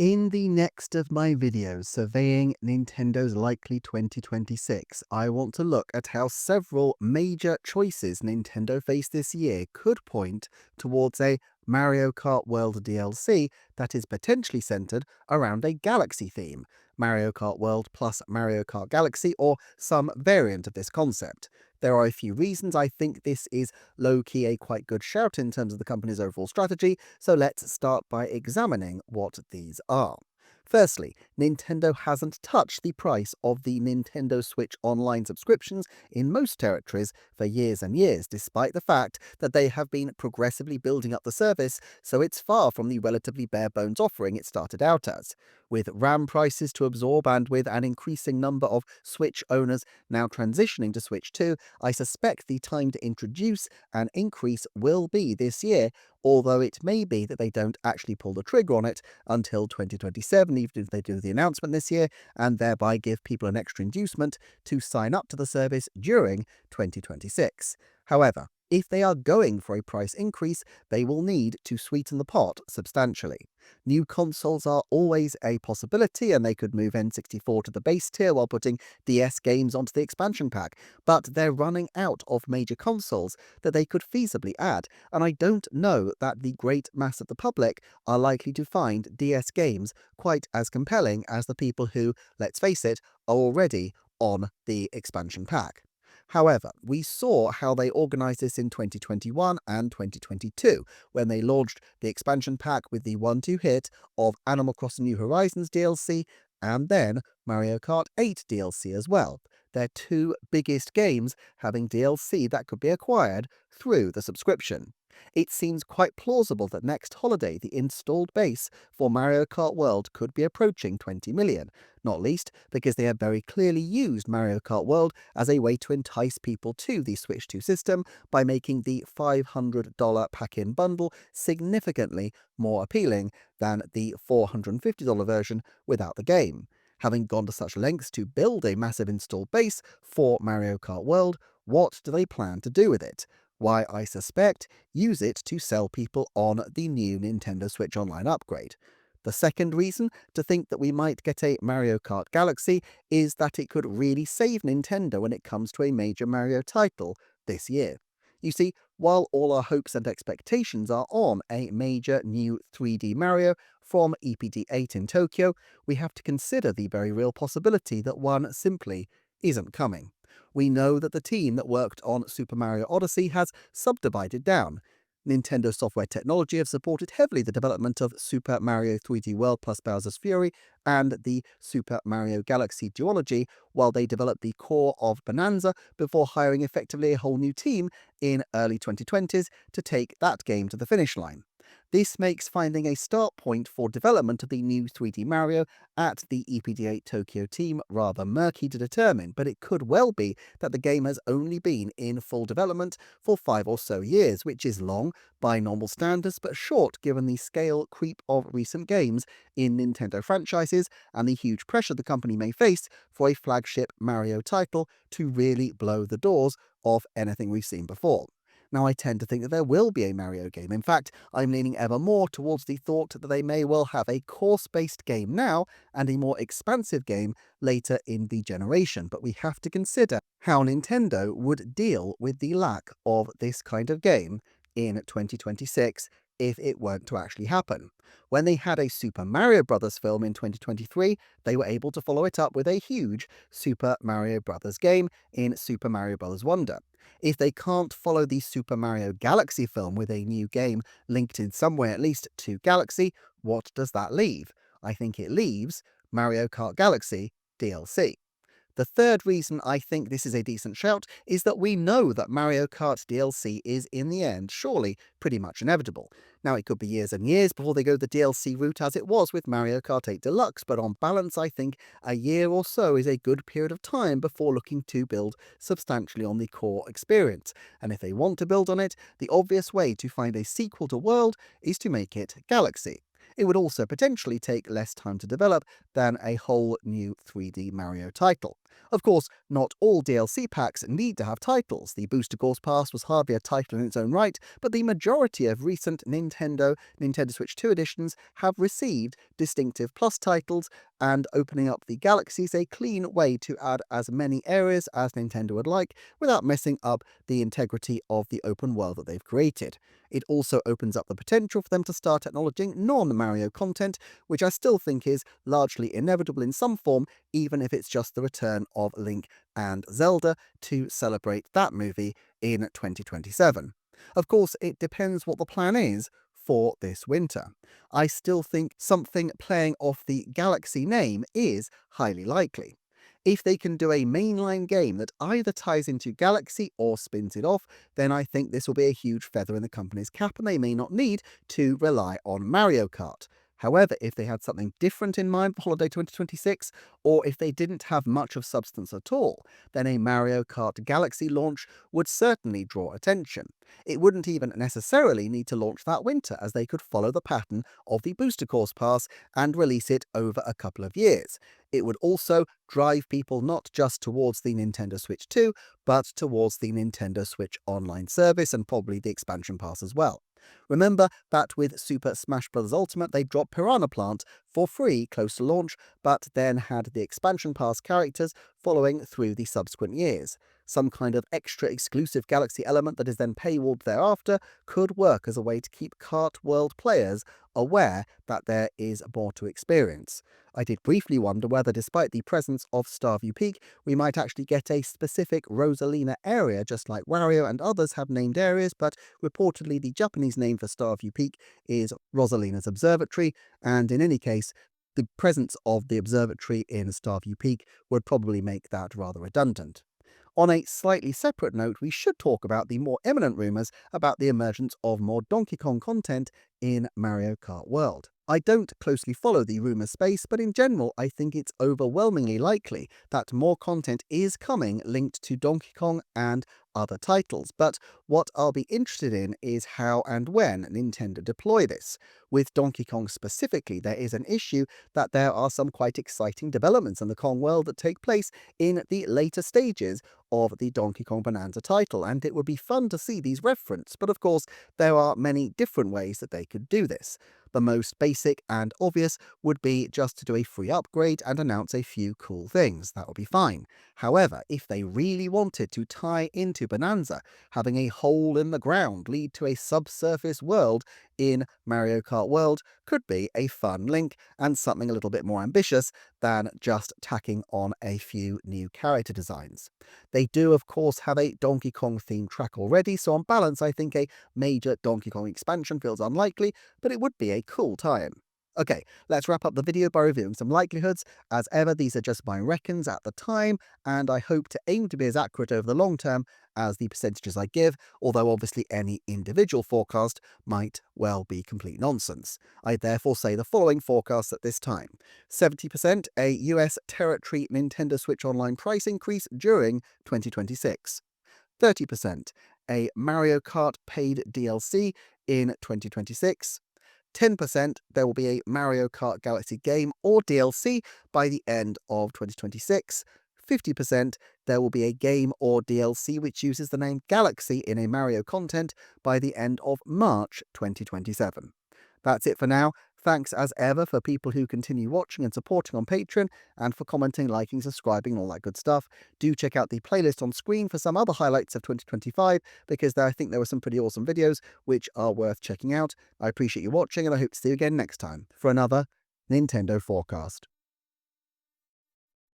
In the next of my videos surveying Nintendo's likely 2026, I want to look at how several major choices Nintendo faced this year could point towards a Mario Kart World DLC that is potentially centered around a Galaxy theme, Mario Kart World plus Mario Kart Galaxy, or some variant of this concept. There are a few reasons I think this is low-key a quite good shout in terms of the company's overall strategy, so let's start by examining what these are. Firstly, Nintendo hasn't touched the price of the Nintendo Switch Online subscriptions in most territories for years and years, despite the fact that they have been progressively building up the service, so it's far from the relatively bare-bones offering it started out as. With RAM prices to absorb and with an increasing number of Switch owners now transitioning to Switch 2, I suspect the time to introduce an increase will be this year, although it may be that they don't actually pull the trigger on it until 2027, even if they do the announcement this year, and thereby give people an extra inducement to sign up to the service during 2026. However, if they are going for a price increase, they will need to sweeten the pot substantially. New consoles are always a possibility, and they could move N64 to the base tier while putting DS games onto the expansion pack, but they're running out of major consoles that they could feasibly add, and I don't know that the great mass of the public are likely to find DS games quite as compelling as the people who, let's face it, are already on the expansion pack. However, we saw how they organised this in 2021 and 2022, when they launched the expansion pack with the 1-2 hit of Animal Crossing New Horizons DLC and then Mario Kart 8 DLC as well. Their two biggest games having DLC that could be acquired through the subscription. It seems quite plausible that next holiday the installed base for Mario Kart World could be approaching 20 million, not least because they have very clearly used Mario Kart World as a way to entice people to the Switch 2 system by making the $500 pack-in bundle significantly more appealing than the $450 version without the game. Having gone to such lengths to build a massive installed base for Mario Kart World, what do they plan to do with it? Why, I suspect, use it to sell people on the new Nintendo Switch Online upgrade. The second reason to think that we might get a Mario Kart Galaxy is that it could really save Nintendo when it comes to a major Mario title this year. You see, while all our hopes and expectations are on a major new 3D Mario from EPD8 in Tokyo, we have to consider the very real possibility that one simply isn't coming. We know that the team that worked on Super Mario Odyssey has subdivided down. Nintendo Software Technology have supported heavily the development of Super Mario 3D World plus Bowser's Fury and the Super Mario Galaxy duology, while they developed the core of Bonanza before hiring effectively a whole new team in early 2020s to take that game to the finish line. This makes finding a start point for development of the new 3D Mario at the EPD8 Tokyo team rather murky to determine, but it could well be that the game has only been in full development for 5 or so years, which is long by normal standards, but short given the scale creep of recent games in Nintendo franchises and the huge pressure the company may face for a flagship Mario title to really blow the doors off anything we've seen before. Now, I tend to think that there will be a Mario game. In fact, I'm leaning ever more towards the thought that they may well have a course-based game now and a more expansive game later in the generation. But we have to consider how Nintendo would deal with the lack of this kind of game in 2026 if it weren't to actually happen. When they had a Super Mario Bros. Film in 2023, they were able to follow it up with a huge Super Mario Bros. Game in Super Mario Bros. Wonder. If they can't follow the Super Mario Galaxy film with a new game linked in some way at least to Galaxy, what does that leave? I think it leaves Mario Kart Galaxy DLC. The third reason I think this is a decent shout is that we know that Mario Kart DLC is, in the end, surely pretty much inevitable. Now, it could be years and years before they go the DLC route as it was with Mario Kart 8 Deluxe, but on balance, I think a year or so is a good period of time before looking to build substantially on the core experience. And if they want to build on it, the obvious way to find a sequel to World is to make it Galaxy. It would also potentially take less time to develop than a whole new 3D Mario title. Of course, not all DLC packs need to have titles. The Booster Course Pass was hardly a title in its own right, but the majority of recent Nintendo Switch 2 editions have received distinctive plus titles, and opening up the Galaxy is a clean way to add as many areas as Nintendo would like without messing up the integrity of the open world that they've created. It also opens up the potential for them to start acknowledging non-Mario content, which I still think is largely inevitable in some form, even if it's just the return of Link and Zelda to celebrate that movie in 2027. Of course, it depends what the plan is for this winter. I still think something playing off the Galaxy name is highly likely. If they can do a mainline game that either ties into Galaxy or spins it off, then I think this will be a huge feather in the company's cap and they may not need to rely on Mario Kart. However, if they had something different in mind for Holiday 2026, or if they didn't have much of substance at all, then a Mario Kart Galaxy launch would certainly draw attention. It wouldn't even necessarily need to launch that winter, as they could follow the pattern of the Booster Course Pass and release it over a couple of years. It would also drive people not just towards the Nintendo Switch 2, but towards the Nintendo Switch Online service and probably the expansion pass as well. Remember that with Super Smash Bros. Ultimate, they dropped Piranha Plant for free close to launch, but then had the expansion pass characters following through the subsequent years. Some kind of extra exclusive Galaxy element that is then paywalled thereafter could work as a way to keep Kart World players aware that there is more to experience. I did briefly wonder whether, despite the presence of Starview Peak, we might actually get a specific Rosalina area, just like Wario and others have named areas, but reportedly the Japanese name for Starview Peak is Rosalina's Observatory, and in any case, the presence of the observatory in Starview Peak would probably make that rather redundant. On a slightly separate note, we should talk about the more imminent rumours about the emergence of more Donkey Kong content in Mario Kart World. I don't closely follow the rumour space, but in general I think it's overwhelmingly likely that more content is coming linked to Donkey Kong and other titles, but what I'll be interested in is how and when Nintendo deploy this. With Donkey Kong specifically, there is an issue that there are some quite exciting developments in the Kong world that take place in the later stages of the Donkey Kong Bonanza title, and it would be fun to see these referenced, but of course there are many different ways that they could do this. The most basic and obvious would be just to do a free upgrade and announce a few cool things. That would be fine. However, if they really wanted to tie into Bonanza, having a hole in the ground lead to a subsurface world in Mario Kart World could be a fun link and something a little bit more ambitious than just tacking on a few new character designs. They do, of course, have a Donkey Kong themed track already, so on balance I think a major Donkey Kong expansion feels unlikely, but it would be a cool tie-in. Okay, let's wrap up the video by reviewing some likelihoods. As ever, these are just my reckons at the time, and I hope to aim to be as accurate over the long term as the percentages I give, although obviously any individual forecast might well be complete nonsense. I therefore say the following forecasts at this time. 70% a US territory Nintendo Switch Online price increase during 2026. 30% a Mario Kart paid DLC in 2026. 10% there will be a Mario Kart Galaxy game or DLC by the end of 2026. 50% there will be a game or DLC which uses the name Galaxy in a Mario content by the end of March 2027. That's it for now. Thanks as ever for people who continue watching and supporting on Patreon, and for commenting, liking, subscribing, and all that good stuff. Do check out the playlist on screen for some other highlights of 2025, because I think there were some pretty awesome videos which are worth checking out. I appreciate you watching, and I hope to see you again next time for another Nintendo Forecast.